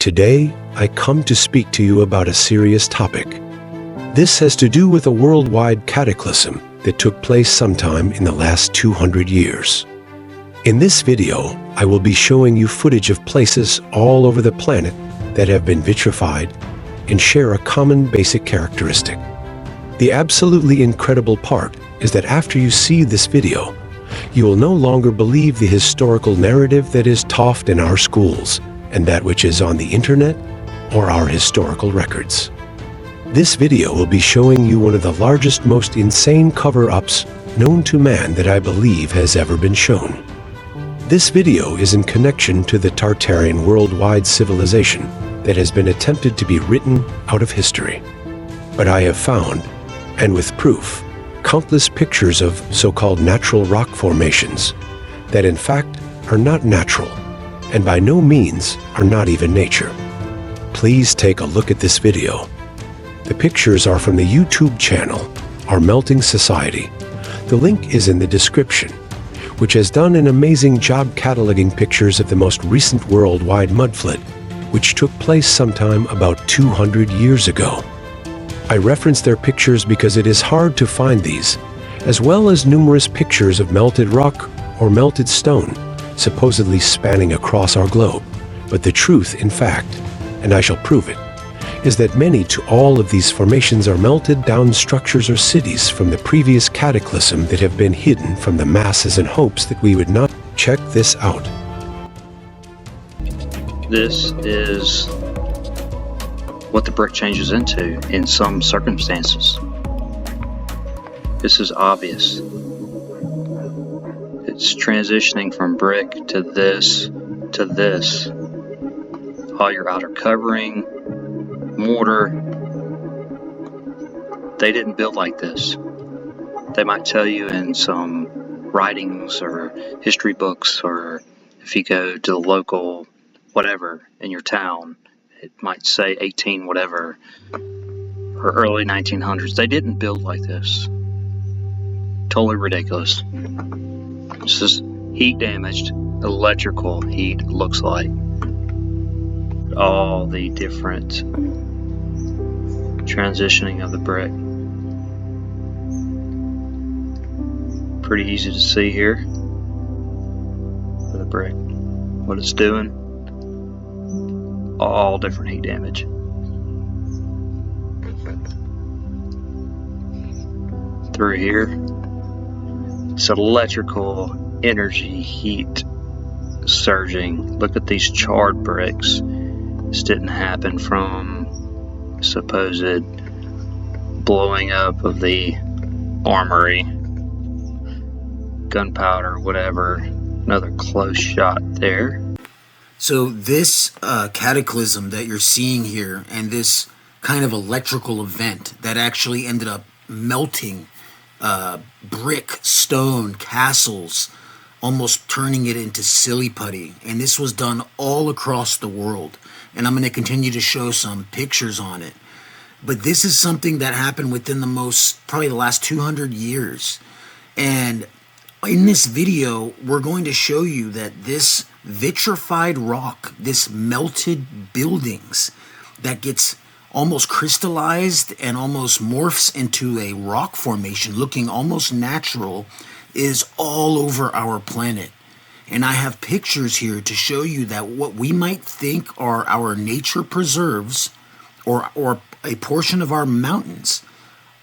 Today, I come to speak to you about a serious topic. This has to do with a worldwide cataclysm that took place sometime in the last 200 years. In this video, I will be showing you footage of places all over the planet that have been vitrified and share a common basic characteristic. The absolutely incredible part is that after you see this video, you will no longer believe the historical narrative that is taught in our schools and that which is on the internet or our historical records. This video will be showing you one of the largest, most insane cover-ups known to man that I believe has ever been shown. This video is in connection to the Tartarian worldwide civilization that has been attempted to be written out of history. But I have found, and with proof, countless pictures of so-called natural rock formations that in fact are not natural and by no means are not even nature. Please take a look at this video. The pictures are from the YouTube channel, Our Melting Society. The link is in the description, which has done an amazing job cataloging pictures of the most recent worldwide mudflood, which took place sometime about 200 years ago. I reference their pictures because it is hard to find these, as well as numerous pictures of melted rock or melted stone, supposedly spanning across our globe. But the truth, in fact, and I shall prove it, is that many to all of these formations are melted down structures or cities from the previous cataclysm that have been hidden from the masses in hopes that we would not. Check this out. This is what the brick changes into in some circumstances. This is obvious. It's transitioning from brick to this to this. All your outer covering, mortar, they didn't build like this. They might tell you in some writings or history books, or if you go to the local whatever in your town, it might say 18 whatever or early 1900s. They didn't build like this. Totally ridiculous. This is heat damaged electrical heat, looks like. All the different transitioning of the brick. Pretty easy to see here for the brick. What it's doing. All different heat damage. Through here. It's electrical energy, heat surging. Look at these charred bricks. This didn't happen from supposed blowing up of the armory, gunpowder, whatever. Another close shot there. So this cataclysm that you're seeing here, and this kind of electrical event that actually ended up melting brick, stone, castles, almost turning it into silly putty. And this was done all across the world. And I'm going to continue to show some pictures on it. But this is something that happened within probably the last 200 years. And in this video, we're going to show you that this vitrified rock, this melted buildings that gets almost crystallized and almost morphs into a rock formation looking almost natural, is all over our planet. And I have pictures here to show you that what we might think are our nature preserves or a portion of our mountains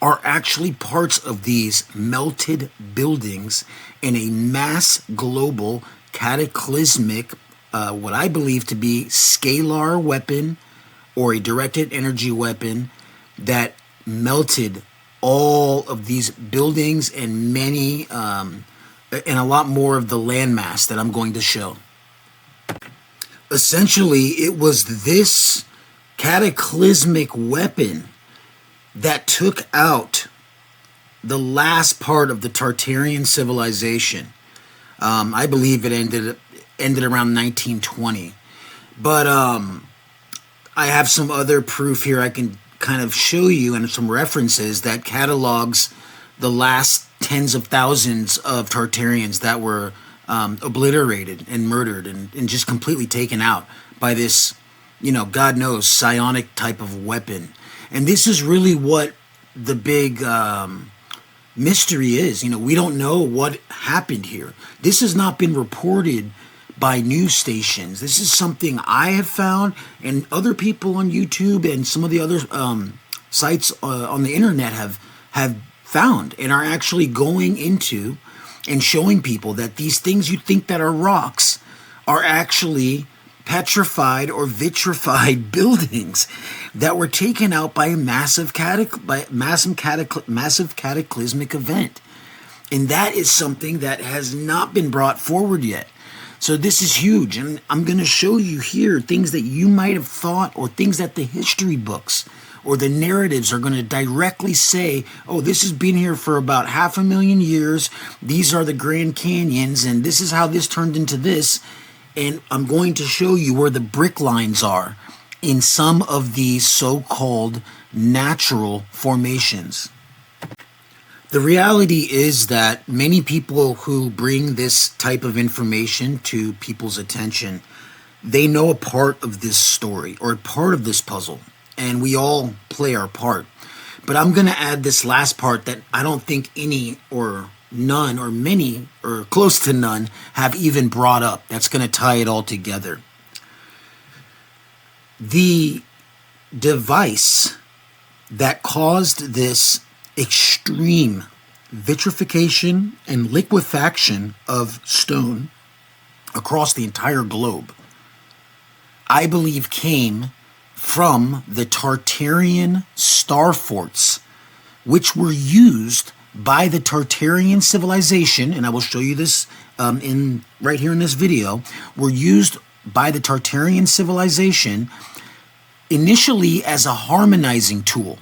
are actually parts of these melted buildings in a mass global cataclysmic, what I believe to be scalar weapon or a directed energy weapon that melted all of these buildings and many and a lot more of the landmass that I'm going to show. Essentially, it was this cataclysmic weapon that took out the last part of the Tartarian civilization. I believe it ended around 1920. But I have some other proof here I can kind of show you, and some references that catalogs the last tens of thousands of Tartarians that were obliterated and murdered and just completely taken out by this God knows, psionic type of weapon. And this is really what the big mystery is. We don't know what happened here. This has not been reported by news stations. This is something I have found, and other people on YouTube and some of the other sites on the internet have found, and are actually going into and showing people that these things you think that are rocks are actually petrified or vitrified buildings that were taken out by a massive cataclysmic event. And that is something that has not been brought forward yet. So this is huge, and I'm going to show you here things that you might have thought, or things that the history books or the narratives are going to directly say, oh, this has been here for about 500,000 years, these are the Grand Canyons, and this is how this turned into this. And I'm going to show you where the brick lines are in some of these so-called natural formations. The reality is that many people who bring this type of information to people's attention, they know a part of this story or a part of this puzzle, and we all play our part. But I'm going to add this last part that I don't think any or none or many or close to none have even brought up. That's going to tie it all together. The device that caused this extreme vitrification and liquefaction of stone across the entire globe, I believe came from the Tartarian star forts, which were used by the Tartarian civilization, and I will show you this right here in this video, were used by the Tartarian civilization initially as a harmonizing tool.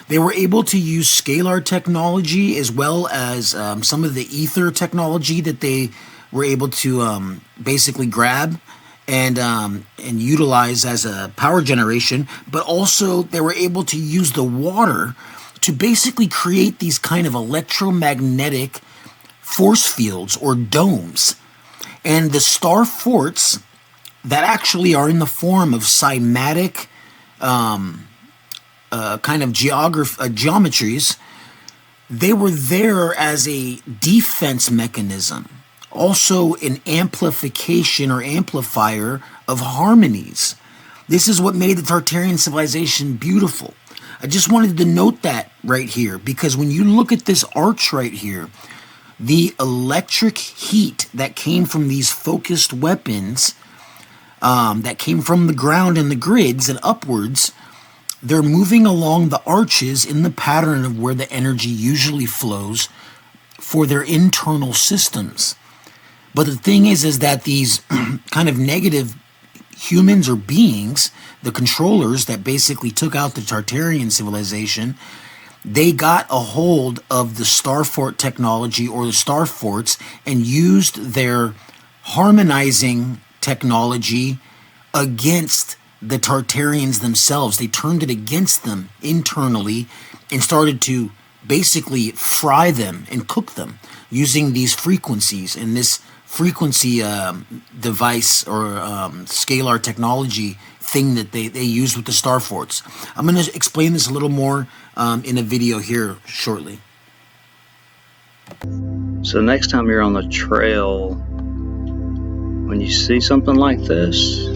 They were able to use scalar technology as well as some of the ether technology that they were able to basically grab and utilize as a power generation, but also they were able to use the water to basically create these kind of electromagnetic force fields or domes. And the star forts that actually are in the form of cymatic kind of geometries, they were there as a defense mechanism, also an amplification or amplifier of harmonies. This is what made the Tartarian civilization beautiful. I just wanted to note that right here, because when you look at this arch right here, the electric heat that came from these focused weapons, that came from the ground and the grids and upwards, they're moving along the arches in the pattern of where the energy usually flows for their internal systems. But the thing is that these kind of negative humans or beings, the controllers that basically took out the Tartarian civilization, they got a hold of the star fort technology or the star forts and used their harmonizing technology against the Tartarians themselves. They turned it against them internally and started to basically fry them and cook them using these frequencies and this frequency device or scalar technology thing that they use with the star forts. I'm going to explain this a little more in a video here shortly. So next time you're on the trail, when you see something like this,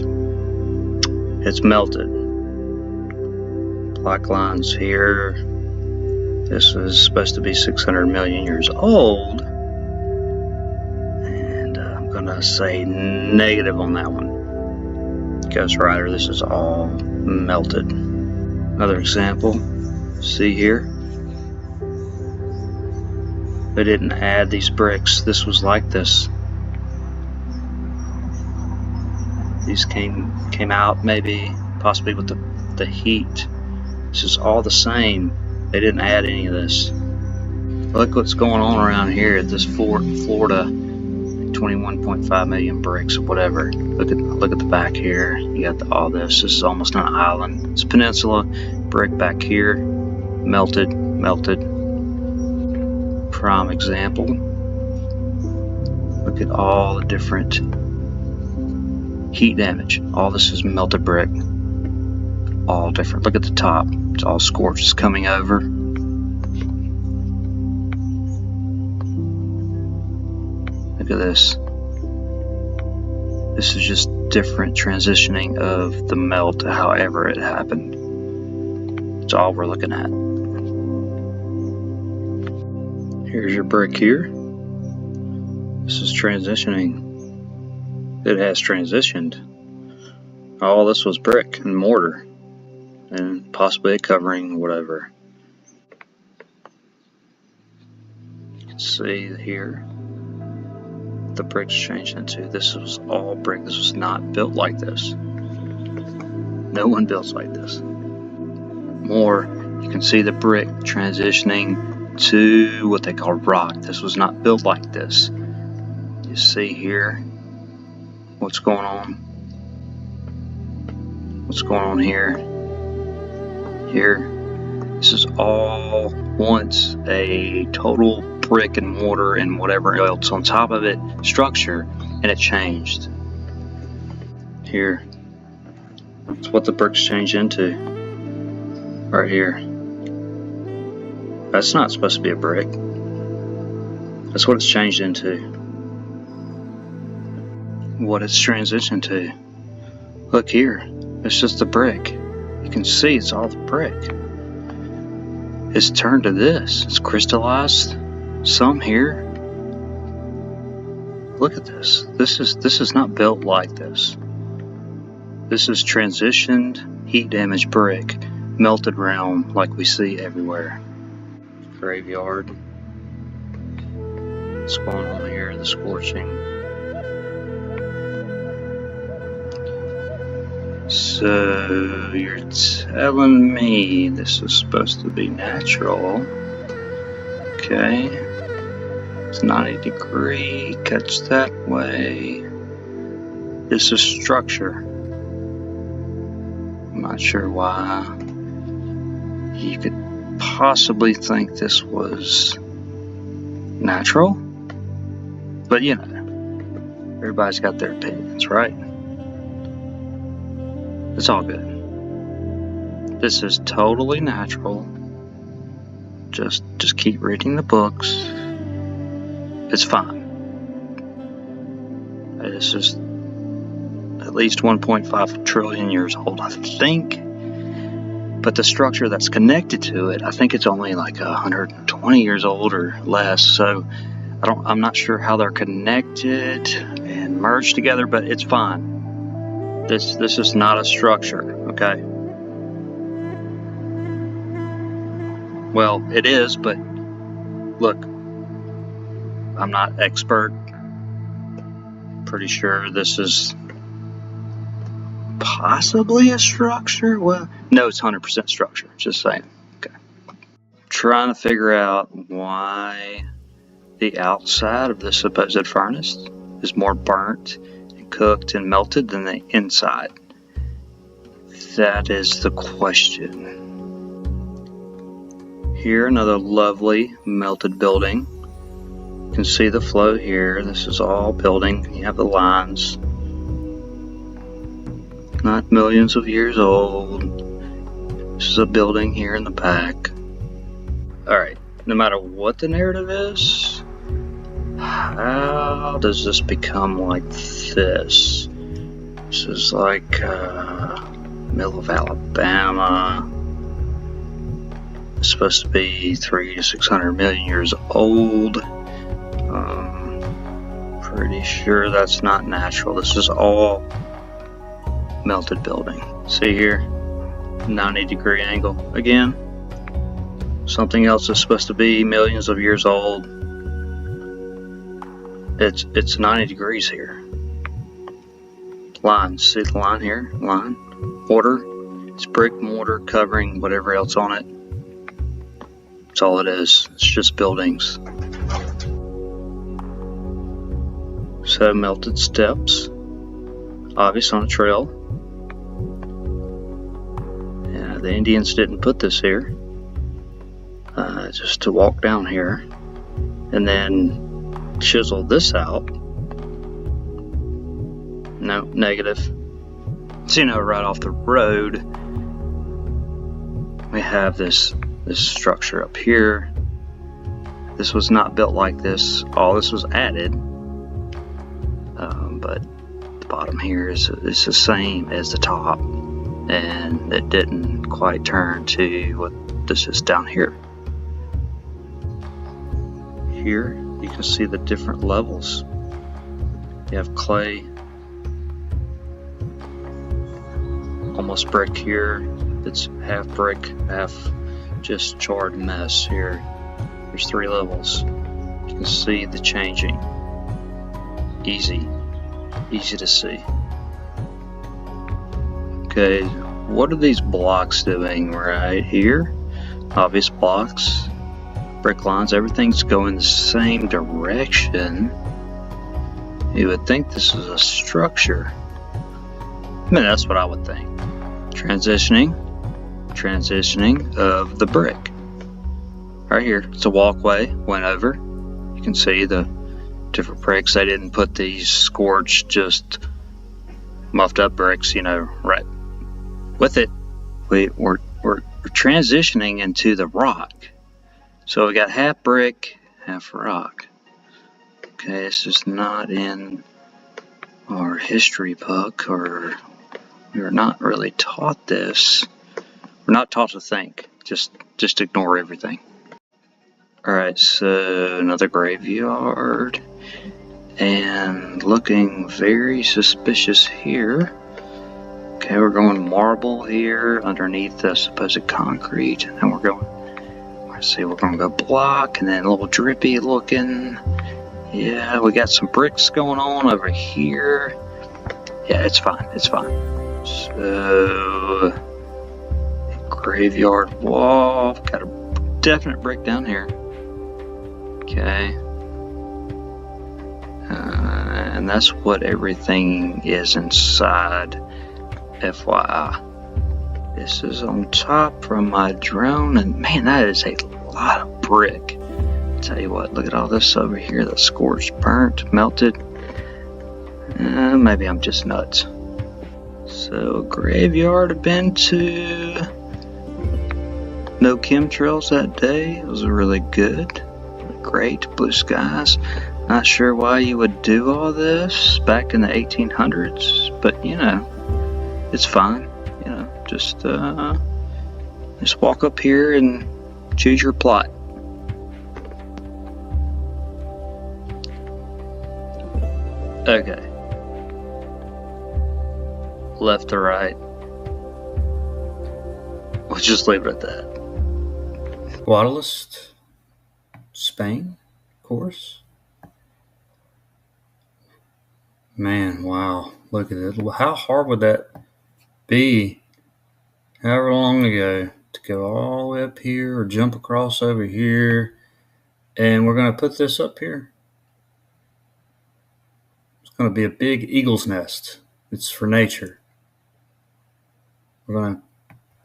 it's melted. Black lines here. This is supposed to be 600 million years old. And I'm going to say negative on that one. Ghost Rider, this is all melted. Another example. See here? They didn't add these bricks. This was like this. These came out maybe possibly with the heat. This is all the same. They didn't add any of this. Look what's going on around here at this Florida, 21.5 million bricks or whatever. Look at the back here. You got all this. This is almost an island. It's a peninsula. Brick back here, melted. Prime example. Look at all the different heat damage. All this is melted brick. all different. Look at the top. It's all scorched coming over. Look at this. This is just different transitioning of the melt, however it happened. That's all we're looking at. Here's your brick here. This is transitioning. It has transitioned. All this was brick and mortar, and possibly a covering, whatever. You can see here the bricks changed into. This was all brick. This was not built like this. No one builds like this. More, you can see the brick transitioning to what they call rock. This was not built like this. You see here what's going on. What's going on here. Here. This is all once a total brick and mortar and whatever else on top of it structure, and it changed. Here. That's what the bricks changed into. Right here. That's not supposed to be a brick. That's what it's changed into. What it's transitioned to. Look here. It's just a brick. You can see it's all the brick. It's turned to this. It's crystallized. Some here. Look at this. This is not built like this. This is transitioned, heat damaged brick, melted round like we see everywhere. Graveyard. What's going on here? The scorching. So you're telling me this is supposed to be natural? Okay. It's 90 degree, cuts that way. This is structure. I'm not sure why. You could possibly think this was natural, but you know, everybody's got their opinions, right? It's all good. This is totally natural. Just keep reading the books. It's fine. This is at least 1.5 trillion years old, I think. But the structure that's connected to it, I think it's only like 120 years old or less. So I'm not sure how they're connected and merged together, but it's fine. This is not a structure, okay? Well, it is, but look, I'm not expert. Pretty sure this is possibly a structure. Well, no, it's 100% structure. Just saying. Okay. Trying to figure out why the outside of the supposed furnace is more burnt and cooked and melted than the inside. That is the question. Here, another lovely melted building. You can see the flow here. This is all building. You have the lines. Not millions of years old. This is a building here in the back. Alright, no matter what the narrative is, how does this become like this? This is like middle of Alabama. It's supposed to be 300 to 600 million years old. Pretty sure that's not natural. This is all melted building. See here, 90 degree angle again. Something else is supposed to be millions of years old. It's 90 degrees here. Lines, see the line here? Line, mortar. It's brick, mortar, covering, whatever else on it. That's all it is. It's just buildings. So melted steps, obvious on a trail. Yeah, the Indians didn't put this here, just to walk down here, and then chisel this out. No, negative. So, you know, right off the road, we have this structure up here. This was not built like this. All this was added, but the bottom here is the same as the top, and it didn't quite turn to what this is down here. Here you can see the different levels. You have clay, almost brick here. It's half brick, half just charred mess here. There's 3 levels. You can see the changing. Easy to see. Okay, what are these blocks doing right here? Obvious blocks, brick lines, everything's going the same direction. You would think this is a structure. I mean, that's what I would think. Transitioning of the brick. Right here, it's a walkway, went over. You can see the different bricks. They didn't put these scorched, just muffed up bricks, right with it. We're transitioning into the rock. So we got half brick, half rock. Okay, this is not in our history book, or we are not really taught this. We're not taught to think. Just ignore everything. Alright, so another graveyard. And looking very suspicious here. Okay, we're going marble here underneath the supposed concrete. And we're going to go block, and then a little drippy looking. Yeah, we got some bricks going on over here. Yeah, it's fine. So, graveyard wall. Got a definite brick down here. Okay. And that's what everything is inside. FYI. This is on top from my drone, and man, that is a lot of brick. Tell you what, look at all this over here that's scorched, burnt, melted. Maybe I'm just nuts. So, graveyard I've been to. No chemtrails that day. It was really good. Great, blue skies. Not sure why you would do all this back in the 1800s, but it's fine. Just walk up here and choose your plot. Okay. Left to right. We'll just leave it at that. Guadalest, Spain, of course. Man, wow. Look at it. How hard would that be however long ago to go all the way up here or jump across over here? And we're going to put this up here. It's going to be a big eagle's nest. It's for nature. We're going to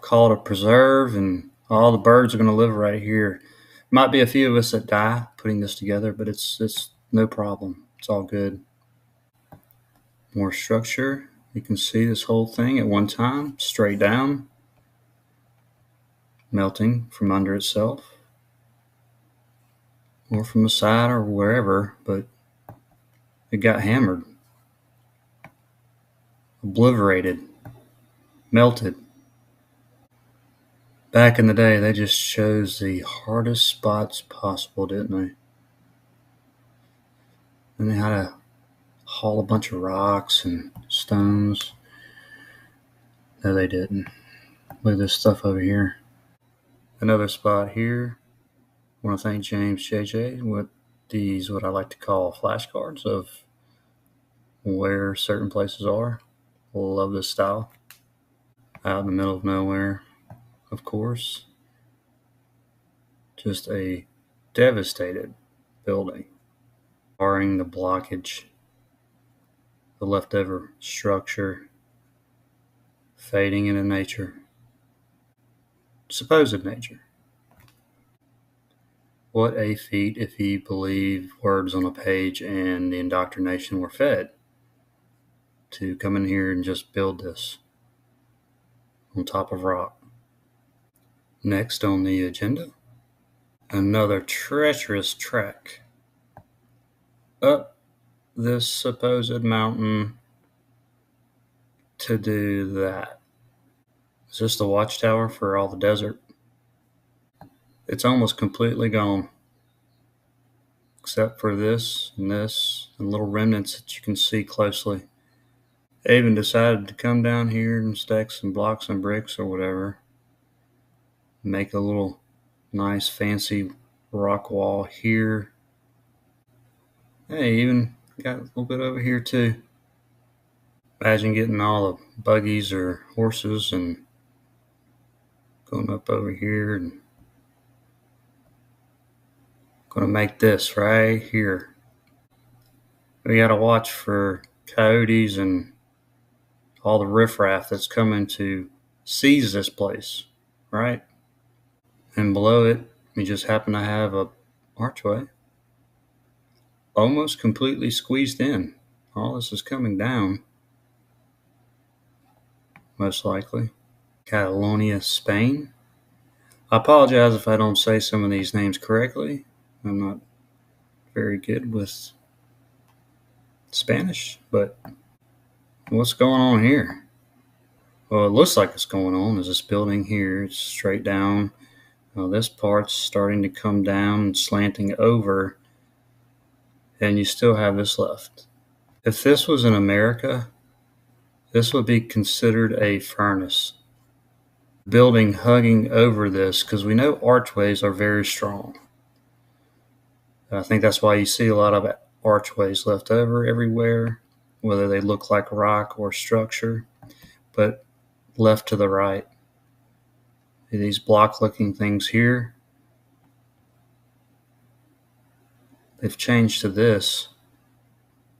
call it a preserve, and all the birds are going to live right here. Might be a few of us that die putting this together, but it's no problem. It's all good. More structure. You can see this whole thing at one time, straight down, melting from under itself, or from the side or wherever, but it got hammered, obliterated, melted. Back in the day, they just chose the hardest spots possible, didn't they? And they had to haul a bunch of rocks and stones. No, they didn't. Look at this stuff over here. Another spot here. I want to thank James JJ with these, what I like to call flashcards of where certain places are. Love this style. Out in the middle of nowhere, of course. Just a devastated building, barring the blockage, the leftover structure, fading into nature, supposed nature. What a feat if you believe words on a page and the indoctrination were fed to come in here and just build this on top of rock. Next on the agenda, another treacherous trek up this supposed mountain to do that. Is this the watchtower for all the desert? It's almost completely gone, except for this and little remnants that you can see closely. They even decided to come down here and stack some blocks and bricks or whatever. Make a little nice fancy rock wall here. Hey, even got a little bit over here too. Imagine getting all the buggies or horses and going up over here and going to make this right here. We got to watch for coyotes and all the riffraff that's coming to seize this place, right? And below it, we just happen to have a archway almost completely squeezed in. All this is coming down, most likely. Catalonia, Spain. I apologize if I don't say some of these names correctly. I'm not very good with Spanish, but what's going on here? Well, it looks like it's going on is this building here. It's straight down. This part's starting to come down and slanting over, and you still have this left. If this was in America, this would be considered a furnace. Building hugging over this, because we know archways are very strong. I think that's why you see a lot of archways left over everywhere, whether they look like rock or structure, but left to the right. These block-looking things here, they've changed to this,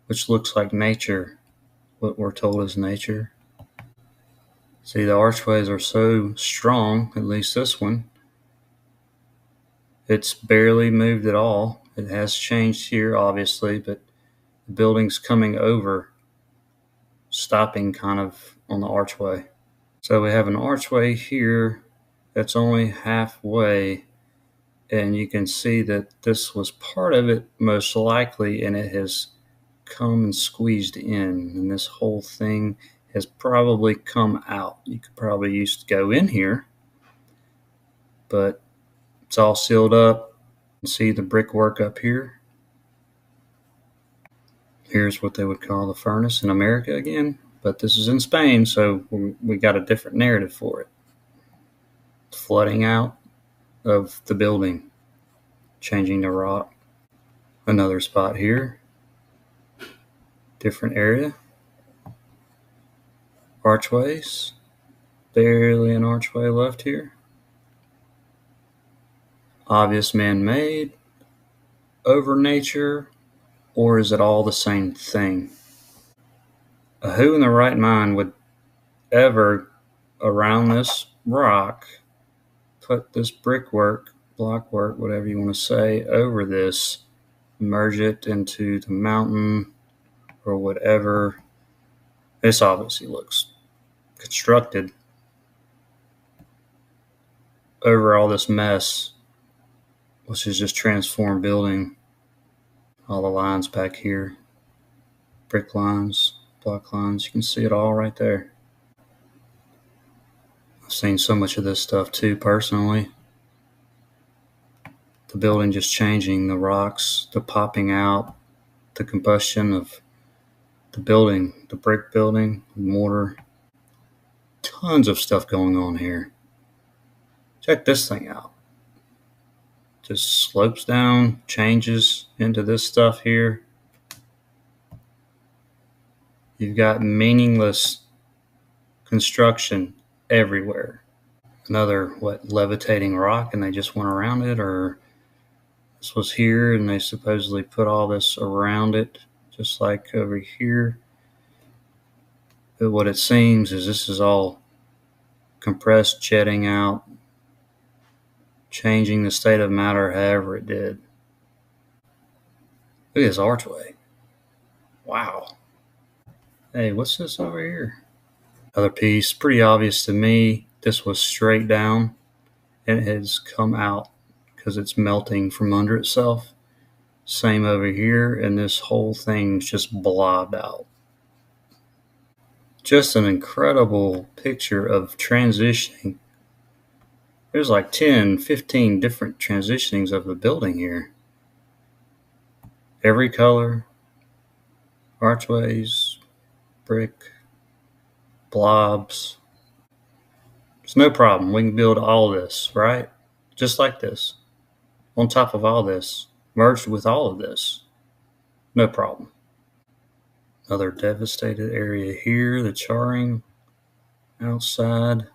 which looks like nature, what we're told is nature. See, the archways are so strong, at least this one. It's barely moved at all. It has changed here, obviously, but the building's coming over, stopping kind of on the archway. So we have an archway here that's only halfway, and you can see that this was part of it most likely, and it has come and squeezed in, and this whole thing has probably come out. You could probably used to go in here, but it's all sealed up. You can see the brickwork up here. Here's what they would call the furnace in America again, but this is in Spain, so we got a different narrative for it. Flooding out of the building, changing to rock. Another spot here, different area. Archways, barely an archway left here. Obvious man-made, over nature, or is it all the same thing? Who in their right mind would ever, around this rock, put this brickwork, blockwork, whatever you want to say, over this, merge it into the mountain or whatever? This obviously looks constructed over all this mess, which is just transformed building. All the lines back here, brick lines, block lines, you can see it all right there. I've seen so much of this stuff too personally. The building just changing, the rocks, the popping out, the combustion of the building, the brick building, mortar. Tons of stuff going on here. Check this thing out. Just slopes down, changes into this stuff here. You've got meaningless construction everywhere. Another, levitating rock, and they just went around it, or this was here and they supposedly put all this around it, just like over here. But what it seems is this is all compressed, jetting out, changing the state of matter however it did. Look at this archway. Wow. Hey, what's this over here? Another piece, pretty obvious to me. This was straight down, and it has come out because it's melting from under itself. Same over here, and this whole thing's just blobbed out. Just an incredible picture of transitioning. There's like 10, 15 different transitionings of the building here. Every color, archways, brick, blobs. It's no problem. We can build all this, right? Just like this. On top of all this, merged with all of this. No problem. Another devastated area here, the charring outside.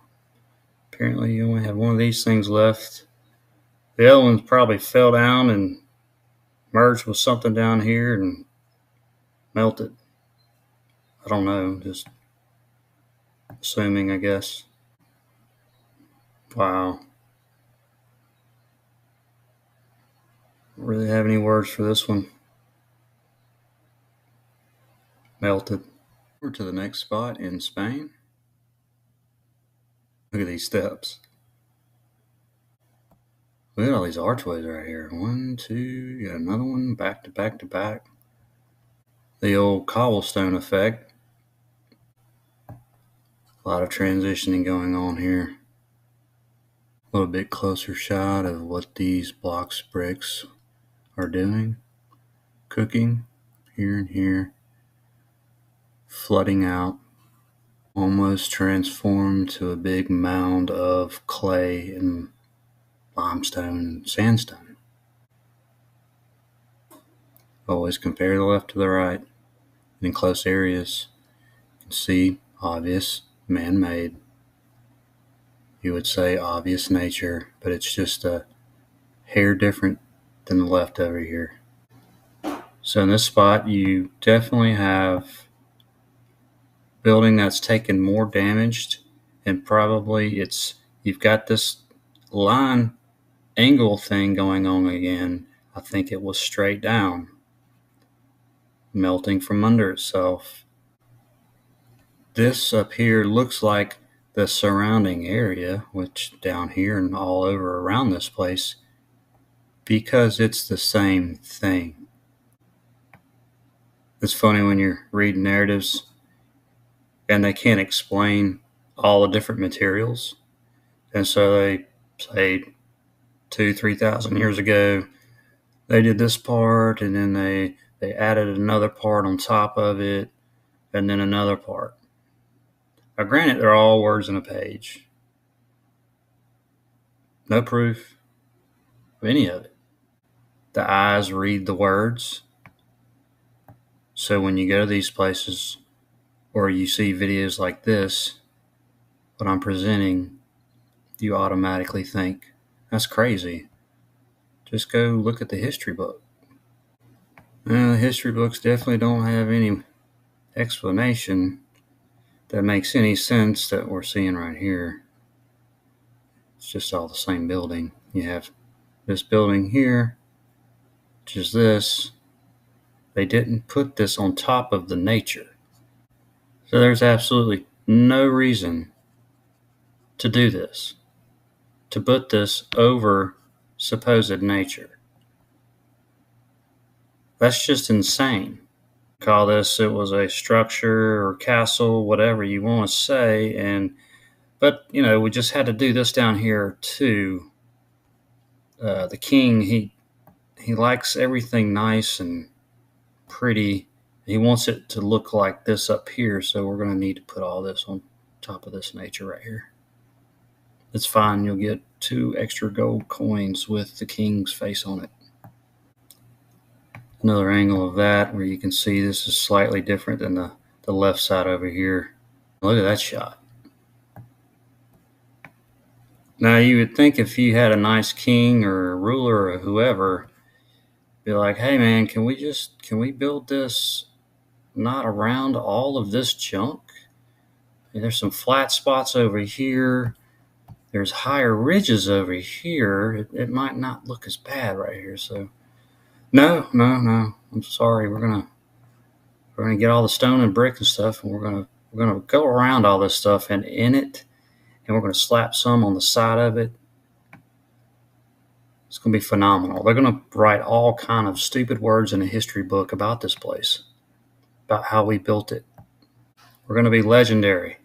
Apparently you only have one of these things left. The other ones probably fell down and merged with something down here and melted. I don't know, just assuming, I guess. Wow. Don't really have any words for this one. Melted. Over to the next spot in Spain. Look at these steps. Look at all these archways right here. 1, 2, you got another one, back to back to back. The old cobblestone effect. A lot of transitioning going on here. A little bit closer shot of what these blocks bricks are doing. Cooking here and here. Flooding out. Almost transformed to a big mound of clay and limestone and sandstone. Always compare the left to the right. In close areas, you can see obvious man-made. You would say obvious nature, but it's just a hair different than the left over here. So in this spot, you definitely have building that's taken more damage, and probably you've got this line angle thing going on again. I think it was straight down, melting from under itself. This up here looks like the surrounding area, which down here and all over around this place, because it's the same thing. It's funny when you're reading narratives and they can't explain all the different materials. And so they say 2,000-3,000 years ago, they did this part, and then they added another part on top of it, and then another part. Now, granted, they're all words in a page. No proof of any of it. The eyes read the words. So when you go to these places or you see videos like this, what I'm presenting, you automatically think, that's crazy. Just go look at the history book. The history books definitely don't have any explanation that makes any sense that we're seeing right here. It's just all the same building. You have this building here, which is this. They didn't put this on top of the nature. So there's absolutely no reason to do this, to put this over supposed nature. That's just insane. Call this, it was a structure or castle, whatever you want to say, but we just had to do this down here too. The king, he likes everything nice and pretty. He wants it to look like this up here, so we're going to need to put all this on top of this nature right here. It's fine. You'll get 2 extra gold coins with the king's face on it. Another angle of that where you can see this is slightly different than the left side over here. Look at that shot. Now you would think if you had a nice king or a ruler or whoever, be like, hey man, can we build this not around all of this junk? There's some flat spots over here. There's higher ridges over here. It might not look as bad right here. So no. I'm sorry. We're gonna get all the stone and brick and stuff, and we're gonna go around all this stuff and in it, and we're gonna slap some on the side of it, It's going to be phenomenal. They're going to write all kind of stupid words in a history book about this place, about how we built it. We're going to be legendary.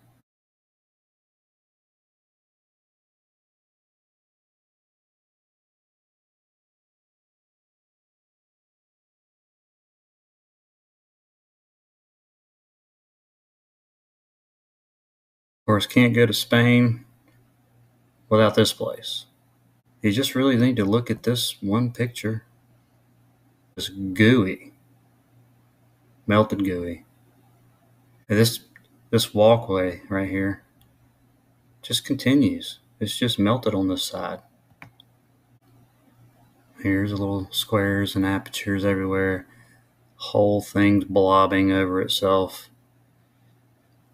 Of course, can't go to Spain without this place. You just really need to look at this one picture. It's gooey, melted gooey. And this walkway right here just continues. It's just melted on this side. Here's little squares and apertures everywhere. Whole thing's blobbing over itself.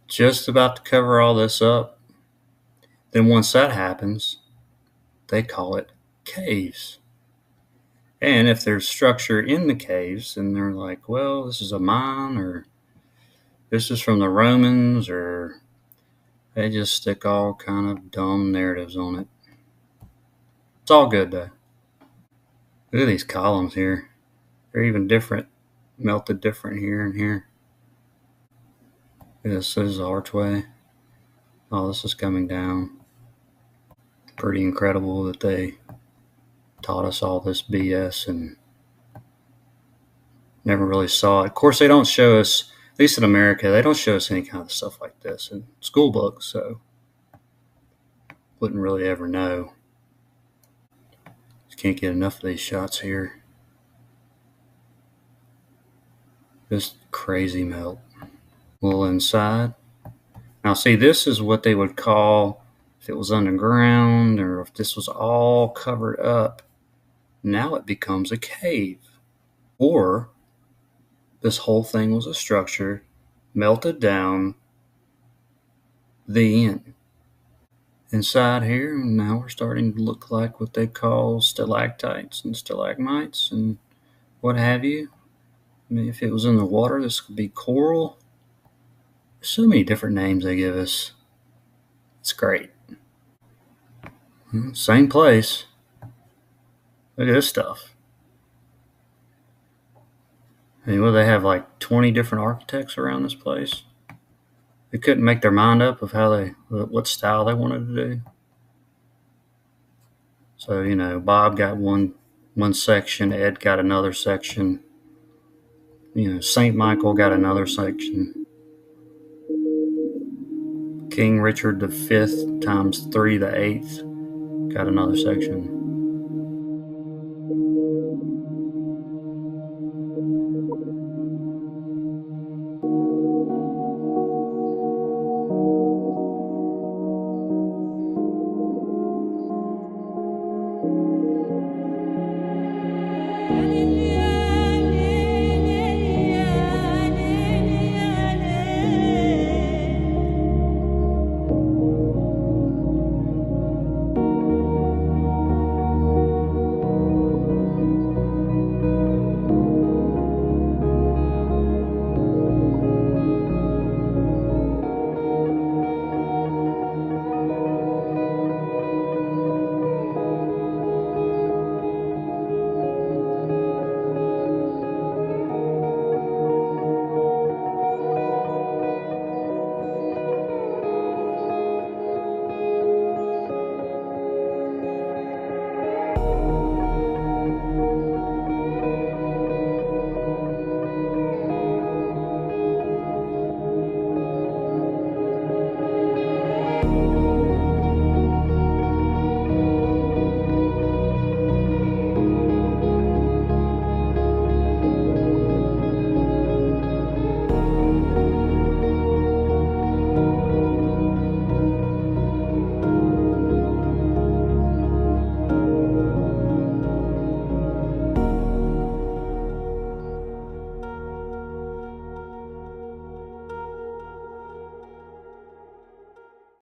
Just about to cover all this up. Then once that happens, they call it caves. And if there's structure in the caves, then they're like, well, this is a mine, or this is from the Romans, or they just stick all kind of dumb narratives on it. It's all good, though. Look at these columns here. They're even different, melted different here and here. This is the archway. Oh, this is coming down. Pretty incredible that they taught us all this BS and never really saw it. Of course, they don't show us, at least in America, they don't show us any kind of stuff like this in school books, so wouldn't really ever know. Just can't get enough of these shots here. Just crazy melt. A little inside. Now, see, this is what they would call, if it was underground or if this was all covered up, now it becomes a cave. Or this whole thing was a structure, melted down, the end. Inside here, now we're starting to look like what they call stalactites and stalagmites and what have you. I mean, if it was in the water, this could be coral. There's so many different names they give us. It's great. Same place. Look at this stuff. I mean, well, they have like 20 different architects around this place. They couldn't make their mind up of what style they wanted to do. So, Bob got one section, Ed got another section. St. Michael got another section. King Richard V times 3 the 8th got another section.